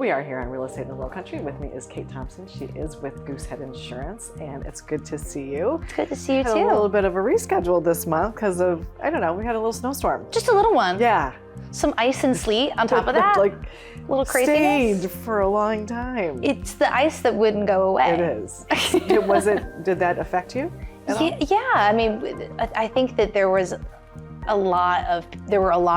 We are here on Real Estate in the Lowcountry. With me is Kate Thomson. She is with Goosehead Insurance, and it's good to see you. It's good to see you too. Had a little bit of a reschedule this month because of, I don't know, we had a little snowstorm. Just a little one. Yeah. Some ice and sleet on top of that. Like, a little craziness. Stayed for a long time. It's the ice that wouldn't go away. It is. Did that affect you at all? Yeah, I mean, I think that there were a lot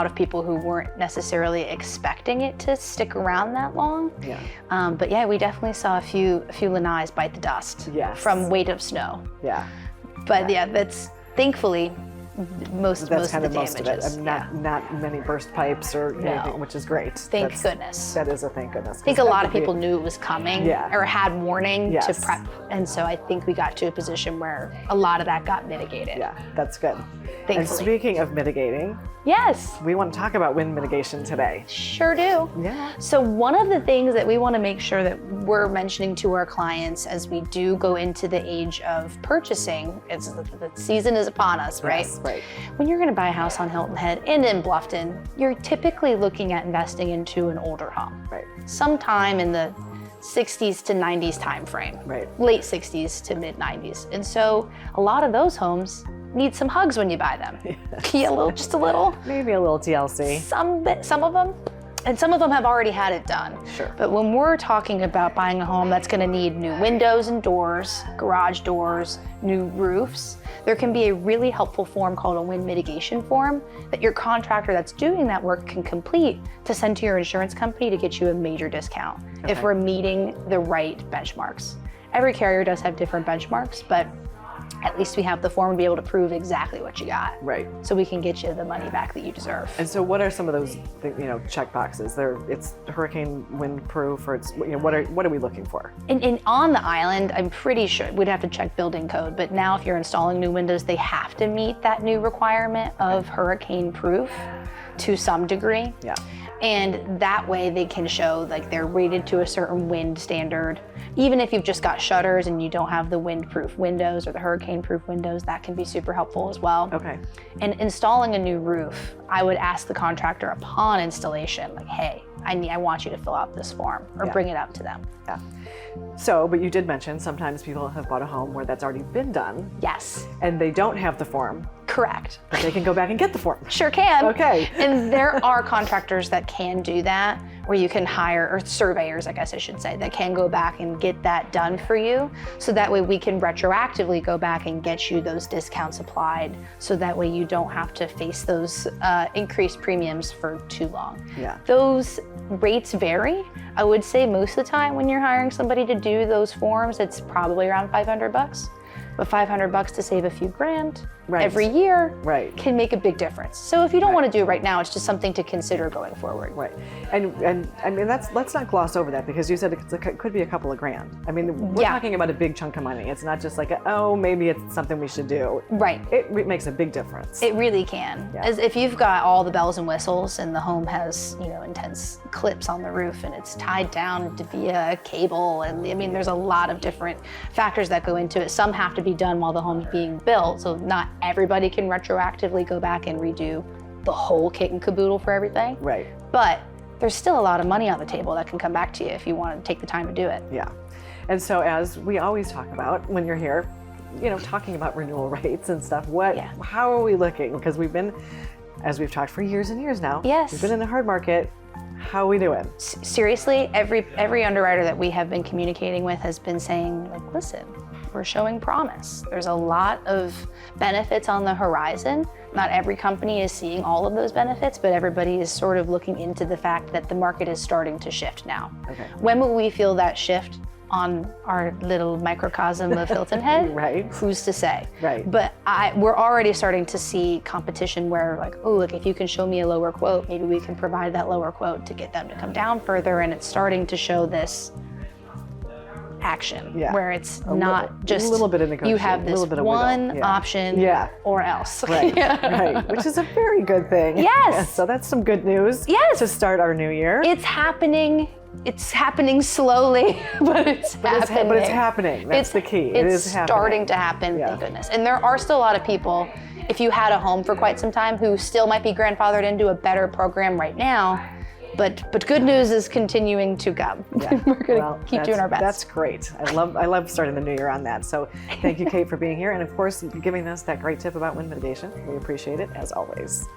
of people who weren't necessarily expecting it to stick around that long. Yeah. But yeah, we definitely saw a few lanais bite the dust. Yes. From weight of snow. Yeah. But yeah, that's thankfully most of the damages. Most of it. I mean, not many burst pipes or anything, which is great. Thank goodness. That is a thank goodness. I think a lot of people knew it was coming or had warning to prep. And so I think we got to a position where a lot of that got mitigated. Yeah, that's good. Thankfully. And speaking of mitigating, yes, we want to talk about wind mitigation today. Sure do. Yeah. So one of the things that we want to make sure that we're mentioning to our clients as we do go into the age of purchasing, is the season is upon us, right? Yes, right. When you're going to buy a house on Hilton Head and in Bluffton, you're typically looking at investing into an older home. Right. Sometime in the 60s to 90s time frame. Right. Late 60s to mid 90s. And so a lot of those homes need some hugs when you buy them. Yes. Yeah, just a little. Maybe a little TLC. Some of them. And some of them have already had it done. Sure. But when we're talking about buying a home that's going to need new windows and doors, garage doors, new roofs, there can be a really helpful form called a wind mitigation form that your contractor that's doing that work can complete to send to your insurance company to get you a major discount if we're meeting the right benchmarks. Every carrier does have different benchmarks, but at least we have the form to be able to prove exactly what you got. Right. So we can get you the money back that you deserve. And so what are some of those, check boxes? It's hurricane wind proof, or it's, what are we looking for? And on the island, I'm pretty sure we'd have to check building code, but now if you're installing new windows, they have to meet that new requirement of hurricane proof to some degree. Yeah. And that way they can show like they're rated to a certain wind standard. Even if you've just got shutters and you don't have the wind-proof windows or the hurricane-proof windows, that can be super helpful as well. Okay. And installing a new roof, I would ask the contractor upon installation, like, hey, I want you to fill out this form or bring it up to them. Yeah. So, but you did mention sometimes people have bought a home where that's already been done. Yes. And they don't have the form. Correct. But they can go back and get the form. Sure can. Okay. And there are contractors that can do that, where you can hire, or surveyors, I guess I should say, that can go back and get that done for you. So that way we can retroactively go back and get you those discounts applied. So that way you don't have to face those increased premiums for too long. Yeah. Those rates vary. I would say most of the time when you're hiring somebody to do those forms, it's probably around $500. But $500 to save a few grand every year can make a big difference. So if you don't want to do it right now, it's just something to consider going forward. Right. And I mean, let's not gloss over that, because you said it could be a couple of grand. I mean, we're talking about a big chunk of money. It's not just like, maybe it's something we should do. Right. It makes a big difference. It really can. Yeah. As if you've got all the bells and whistles and the home has, intense clips on the roof and it's tied down via cable, and I mean, there's a lot of different factors that go into it. Some have to be done while the home's being built, so not everybody can retroactively go back and redo the whole kit and caboodle for everything. Right. But there's still a lot of money on the table that can come back to you if you want to take the time to do it. Yeah. And so, as we always talk about when you're here, talking about renewal rates and stuff, how are we looking? Because we've been, as we've talked for years and years now, we've been in the hard market. How are we doing? Seriously, every underwriter that we have been communicating with has been saying, like, listen, we're showing promise. There's a lot of benefits on the horizon. Not every company is seeing all of those benefits, but everybody is sort of looking into the fact that the market is starting to shift now. Okay. When will we feel that shift on our little microcosm of Hilton Head? Right. Who's to say? Right. But we're already starting to see competition where, like, oh, look, if you can show me a lower quote, maybe we can provide that lower quote to get them to come down further, and it's starting to show this action where it's not just a little bit of negotiation, you have this one option or else. Right. Right. Which is a very good thing. Yes. So that's some good news to start our new year. It's happening. It's happening slowly, but it's happening. But it's happening. That's the key. It is starting to happen, thank goodness. And there are still a lot of people, if you had a home for quite some time, who still might be grandfathered into a better program right now, But good news is continuing to come. Yeah. We're going to keep doing our best. That's great. I love starting the new year on that. So thank you, Kate, for being here, and of course giving us that great tip about wind mitigation. We appreciate it as always.